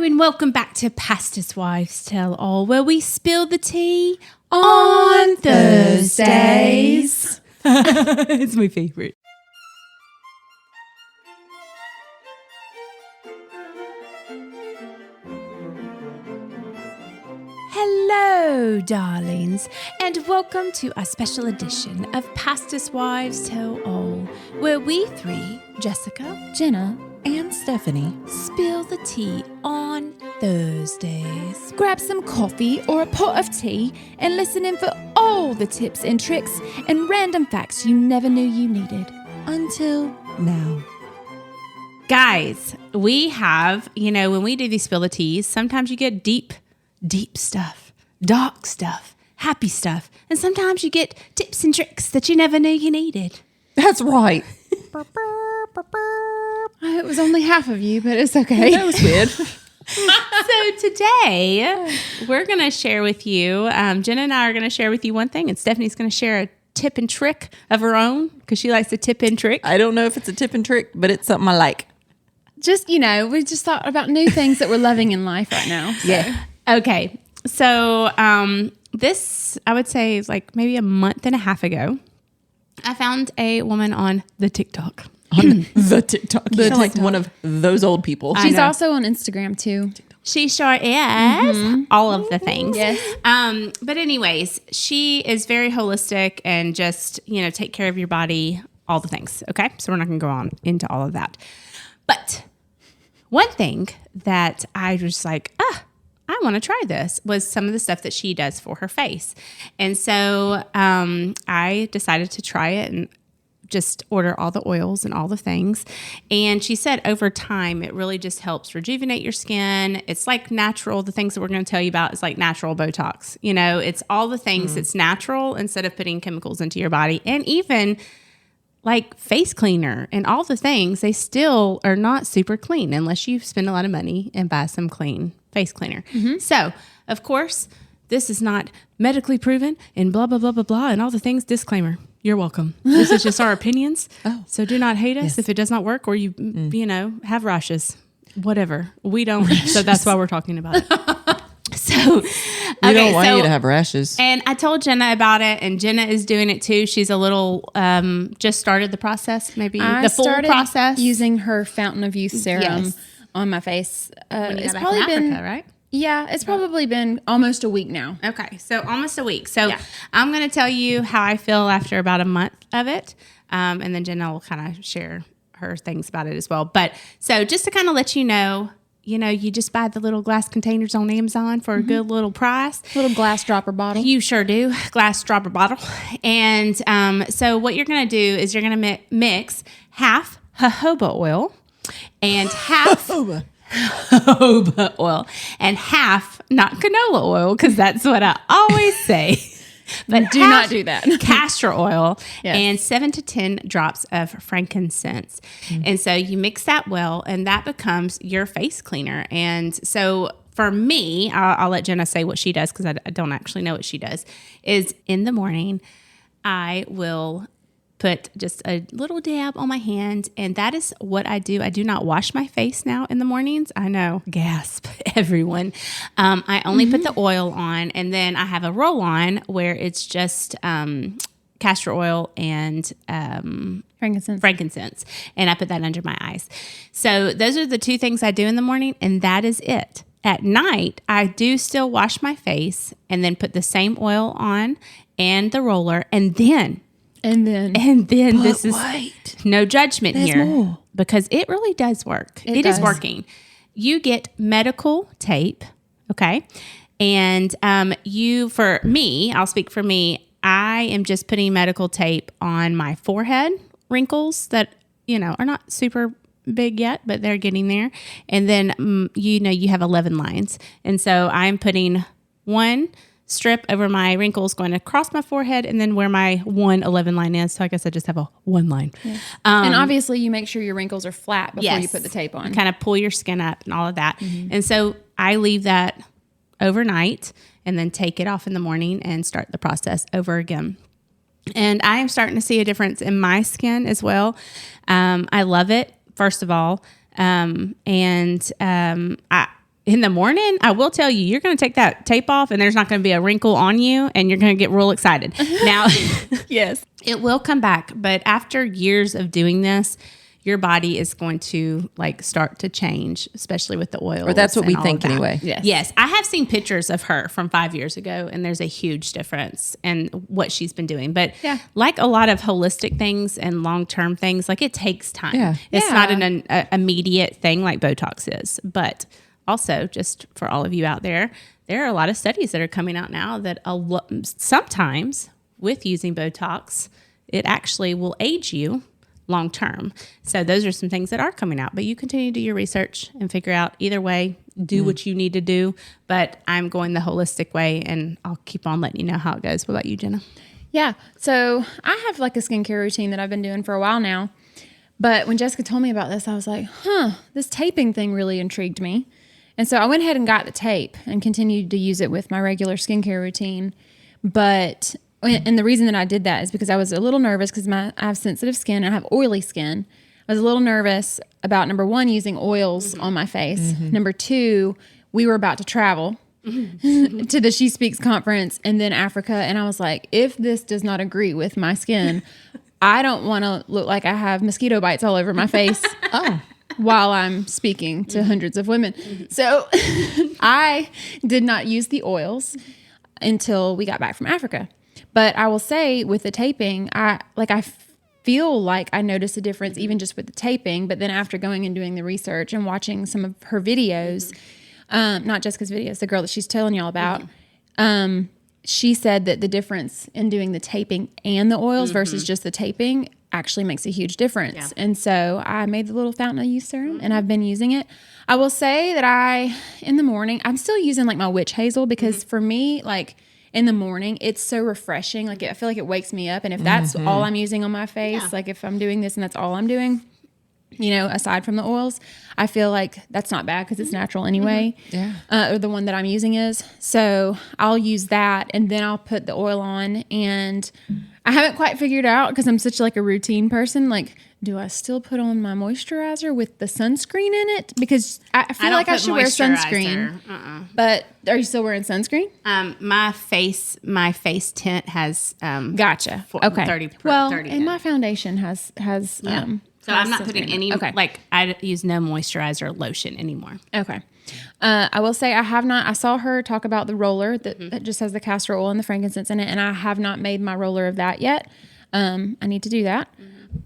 and welcome back to Pastor's Wives Tell All, where we spill the tea on Thursdays. It's my favorite. Hello, darlings, and welcome to our special edition of Pastor's Wives Tell All, where we three, Jessica, Jenna, and Stephanie, spill the tea on Thursdays. grab some coffee or a pot of tea and listen in for all the tips and tricks and random facts you never knew you needed. Until now. Guys, we have, when we do these spill the teas, sometimes you get deep stuff, dark stuff, happy stuff, and sometimes you get tips and tricks that you never knew you needed. That's right. It was only half of you, but it's okay. That was weird. So today, we're going to share with you, Jenna and I are going to share with you one thing, and Stephanie's going to share a tip and trick of her own, because she likes to tip and trick. I don't know if it's a tip and trick, but it's something I like. Just, we just thought about new things that we're loving in life right now. So. Yeah. Okay, so this, I would say, is like maybe a month and a half ago, I found a woman on the TikTok. On the TikTok. You sound like one of those old people. She's also on Instagram too. She sure is. All of the things. Yes. But anyways, she is very holistic and just, take care of your body, all the things. Okay. So we're not going to go on into all of that. But one thing that I was like, I want to try this was some of the stuff that she does for her face. And so I decided to try it and just order all the oils and all the things. And she said over time, it really just helps rejuvenate your skin. It's like natural. The things that we're going to tell you about is like natural Botox. It's all the things that's natural instead of putting chemicals into your body. And even like face cleaner and all the things, they still are not super clean unless you spend a lot of money and buy some clean face cleaner. So, of course, this is not medically proven and blah, blah, blah, blah, blah, and all the things. Disclaimer. You're welcome. This is just our opinions. So do not hate us if it does not work or you have rashes. Whatever. We don't. So that's why we're talking about it. So we don't want you to have rashes. And I told Jenna about it, and Jenna is doing it too. She's a little just started the process, maybe the full process. Using her Fountain of Youth serum on my face. When you it's got back probably from been Africa, right? Yeah, it's probably been almost a week now. Okay, so almost a week. So I'm going to tell you how I feel after about a month of it, and then Jenna will kind of share her things about it as well. But so just to kind of let you know, you just buy the little glass containers on Amazon for a good little price. Little glass dropper bottle. You sure do. Glass dropper bottle. And so what you're going to do is you're going to mix half jojoba oil and half... jojoba oil and half, not canola oil, because that's what I always say. But do not do that. Castor oil and 7 to 10 drops of frankincense. And so you mix that well, and that becomes your face cleaner. And so for me, I'll let Jenna say what she does because I don't actually know what she does, is in the morning, I will put just a little dab on my hand, and that is what I do. I do not wash my face now in the mornings. I know, gasp, everyone. I only put the oil on, and then I have a roll-on where it's just castor oil and frankincense, and I put that under my eyes. So those are the two things I do in the morning, and that is it. At night, I do still wash my face and then put the same oil on and the roller, and then this is no judgment here because it really does work. It is working. You get medical tape, okay? And I'll speak for me, I am just putting medical tape on my forehead wrinkles that, are not super big yet, but they're getting there. And then, you have 11 lines. And so I'm putting one strip over my wrinkles going across my forehead and then where my 11 line is. So I guess I just have a one line. Yeah. And obviously you make sure your wrinkles are flat before you put the tape on. Kind of pull your skin up and all of that. And so I leave that overnight and then take it off in the morning and start the process over again. And I am starting to see a difference in my skin as well. I love it, first of all. in the morning, I will tell you, you're going to take that tape off and there's not going to be a wrinkle on you and you're going to get real excited. Now, Yes. it will come back, but after years of doing this, your body is going to like start to change, especially with the oil. Or that's what we think anyway. Yes. I have seen pictures of her from 5 years ago, and there's a huge difference in what she's been doing. But like a lot of holistic things and long-term things, like it takes time. Yeah. It's not an immediate thing like Botox is. But also, just for all of you out there are a lot of studies that are coming out now that sometimes with using Botox, it actually will age you long term. So those are some things that are coming out, but you continue to do your research and figure out either way, do what you need to do. But I'm going the holistic way, and I'll keep on letting you know how it goes. What about you, Jenna? Yeah. So I have like a skincare routine that I've been doing for a while now. But when Jessica told me about this, I was like, this taping thing really intrigued me. And so I went ahead and got the tape and continued to use it with my regular skincare routine. And the reason that I did that is because I was a little nervous because I have sensitive skin and I have oily skin. I was a little nervous about, number one, using oils on my face. Number two, we were about to travel to the She Speaks conference and then Africa. And I was like, if this does not agree with my skin, I don't want to look like I have mosquito bites all over my face. While I'm speaking to hundreds of women. So I did not use the oils until we got back from Africa. But I will say with the taping, I feel like I noticed a difference even just with the taping. But then after going and doing the research and watching some of her videos, not Jessica's videos, the girl that she's telling y'all about, she said that the difference in doing the taping and the oils versus just the taping actually makes a huge difference. Yeah. And so I made the little fountain of youth serum and I've been using it. I will say that in the morning, I'm still using like my witch hazel because for me, like in the morning, it's so refreshing. Like I feel like it wakes me up. And if that's all I'm using on my face, like if I'm doing this and that's all I'm doing, you know, aside from the oils, I feel like that's not bad because it's natural anyway. Or the one that I'm using is. So I'll use that and then I'll put the oil on. And I haven't quite figured out because I'm such like a routine person. Like, do I still put on my moisturizer with the sunscreen in it? Because I feel like I should wear sunscreen. But are you still wearing sunscreen? My face tint has gotcha. 30. And my foundation has so I'm not putting any, like I use no moisturizer or lotion anymore. Okay. I will say I saw her talk about the roller that just has the castor oil and the frankincense in it. And I have not made my roller of that yet. I need to do that.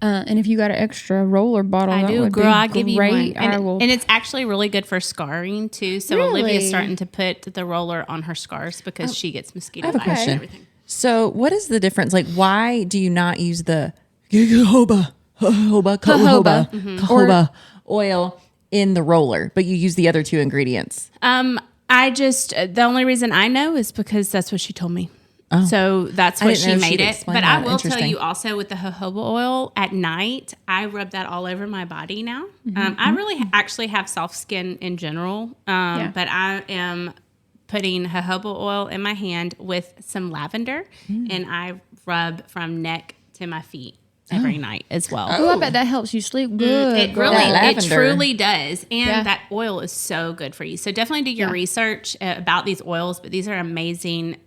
And if you got an extra roller bottle, I do, girl. I'll give you one. And it's actually really good for scarring too. So really? Olivia's starting to put the roller on her scars because she gets mosquito bites and everything. So what is the difference? Like, why do you not use the jojoba oil in the roller, but you use the other two ingredients? The only reason I know is because that's what she told me. So that's what she made it. But I will tell you also with the jojoba oil at night, I rub that all over my body now. I really actually have soft skin in general, but I am putting jojoba oil in my hand with some lavender, and I rub from neck to my feet every night as well. Oh, I bet that helps you sleep good. It truly does. And that oil is so good for you. So definitely do your research about these oils, but these are amazing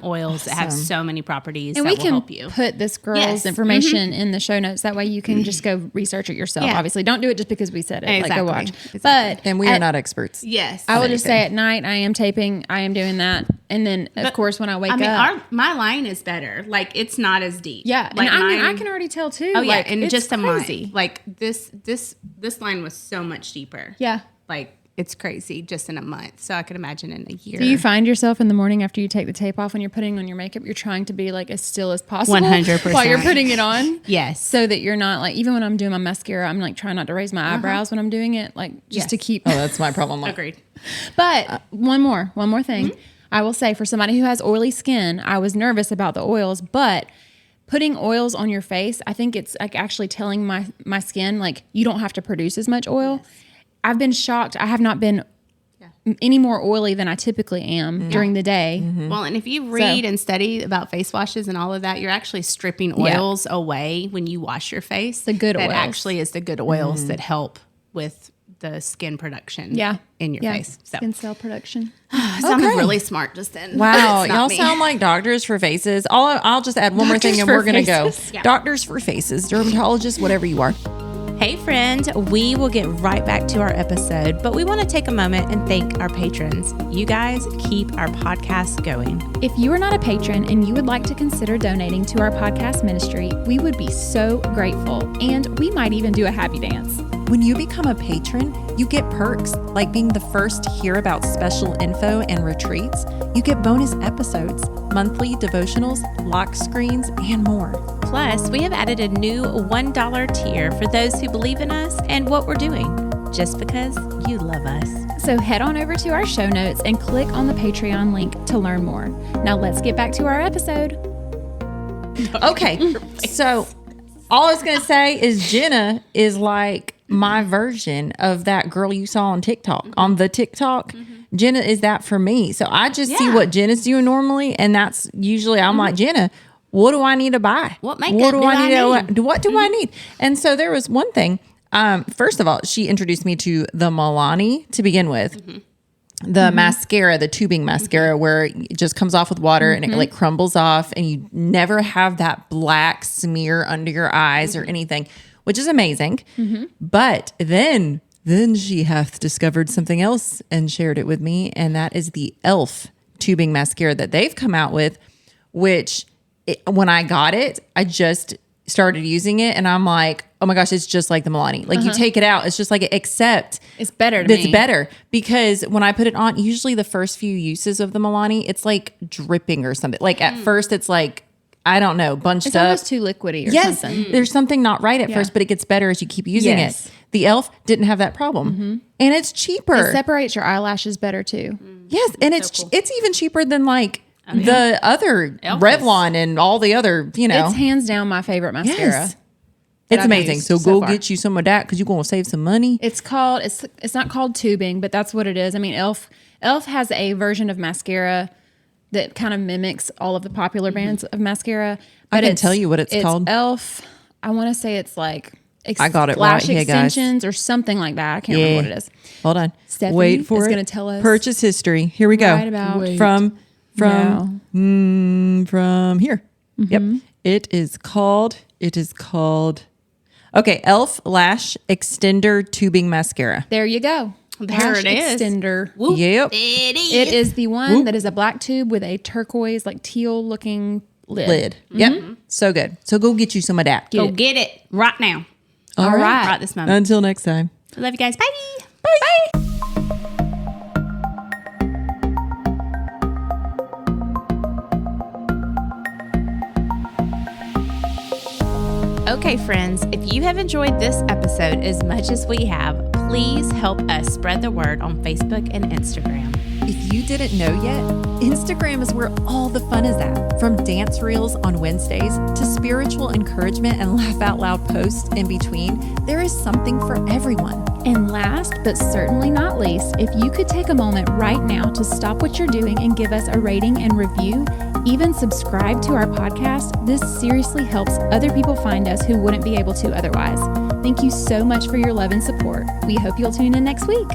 oils that have so many properties and that will help you. And we can put this girl's information in the show notes. That way you can just go research it yourself. Obviously, don't do it just because we said it. Exactly. Like, go watch. Exactly. And we are not experts. Yes. I will just say at night, I am taping. I am doing that. And then, of course, when I wake up. My line is better. Like, it's not as deep. Yeah. Like and I can already tell, too. Oh, yeah. Like, and just crazy. a month. Like, this line was so much deeper. Yeah. Like, it's crazy just in a month. So I could imagine in a year. Do you find yourself in the morning after you take the tape off when you're putting on your makeup, you're trying to be like as still as possible 100% while you're putting it on? Yes. So that you're not like, even when I'm doing my mascara, I'm like trying not to raise my eyebrows when I'm doing it, like just to keep. Oh, that's my problem. Agreed. But one more thing. I will say for somebody who has oily skin, I was nervous about the oils, but putting oils on your face, I think it's like actually telling my skin, like you don't have to produce as much oil. Yes. I've been shocked. I have not been any more oily than I typically am during the day. Well, and if you read and study about face washes and all of that, you're actually stripping oils away when you wash your face. The good oils. That actually is the good oils that help with the skin production in your face. So Skin cell production. I sounded really smart just then. Wow, It's not y'all me. sound like doctors for faces. I'll just add one more thing and we're going to go. Yeah. Doctors for faces, dermatologists, whatever you are. Hey friend, we will get right back to our episode, but we want to take a moment and thank our patrons. You guys keep our podcast going. If you are not a patron and you would like to consider donating to our podcast ministry, we would be so grateful, and we might even do a happy dance. When you become a patron, you get perks like being the first to hear about special info and retreats. You get bonus episodes, monthly devotionals, lock screens, and more. Plus, we have added a new $1 tier for those who believe in us and what we're doing, just because you love us. So head on over to our show notes and click on the Patreon link to learn more. Now let's get back to our episode. Okay, so all I was going to say is Jenna is like my version of that girl you saw on TikTok, on the TikTok. Jenna is that for me. So I just see what Jenna's doing normally, and that's usually I'm like, Jenna, what do I need to buy? What makeup do I need? What do I need? And so there was one thing. First of all, she introduced me to the Milani to begin with. The mascara, the tubing mascara, where it just comes off with water and it like crumbles off, and you never have that black smear under your eyes or anything, which is amazing. But then she hath discovered something else and shared it with me, and that is the e.l.f. tubing mascara that they've come out with, which when I got it, I just started using it, and I'm like, oh my gosh, it's just like the Milani. Like you take it out, it's just like it, except It's better to me. it's better because when I put it on, usually the first few uses of the Milani, it's like dripping or something. Like at first it's like, I don't know, bunched It's up. almost too liquidy or Yes, something. there's something not right at first, but it gets better as you keep using Yes. it. The e.l.f. didn't have that problem, and it's cheaper. It separates your eyelashes better too. Yes, and it's even cheaper than like the other e.l.f. Revlon and all the other, It's hands down my favorite mascara. Yes. that It's I've amazing. used So so go far. get you some of that because you're going to save some money. It's called it's not called tubing, but that's what it is. I mean, e.l.f. has a version of mascara that kind of mimics all of the popular brands of mascara. I But can tell you what it's called. e.l.f. I want to say it's like I got it lash right here, guys. extensions or something like that. I can't remember what it is. Hold on. Stephanie Wait for is it. gonna tell us Purchase history. Here we go. right about Wait. from now. From here. Yep. It is called. Okay, e.l.f. Lash Extender Tubing Mascara. There you go. There Lash it is. Extender. Yep. It is the one that is a black tube with a turquoise, like teal looking lid. Yep. So good. So go get you some of that. Go get it right now. All right. Right this moment. Until next time. I love you guys. Bye. Bye. Okay, friends, if you have enjoyed this episode as much as we have, please help us spread the word on Facebook and Instagram. If you didn't know yet, Instagram is where all the fun is at. From dance reels on Wednesdays to spiritual encouragement and laugh out loud posts in between, there is something for everyone. And last but certainly not least, if you could take a moment right now to stop what you're doing and give us a rating and review, even subscribe to our podcast, this seriously helps other people find us who wouldn't be able to otherwise. Thank you so much for your love and support. We hope you'll tune in next week.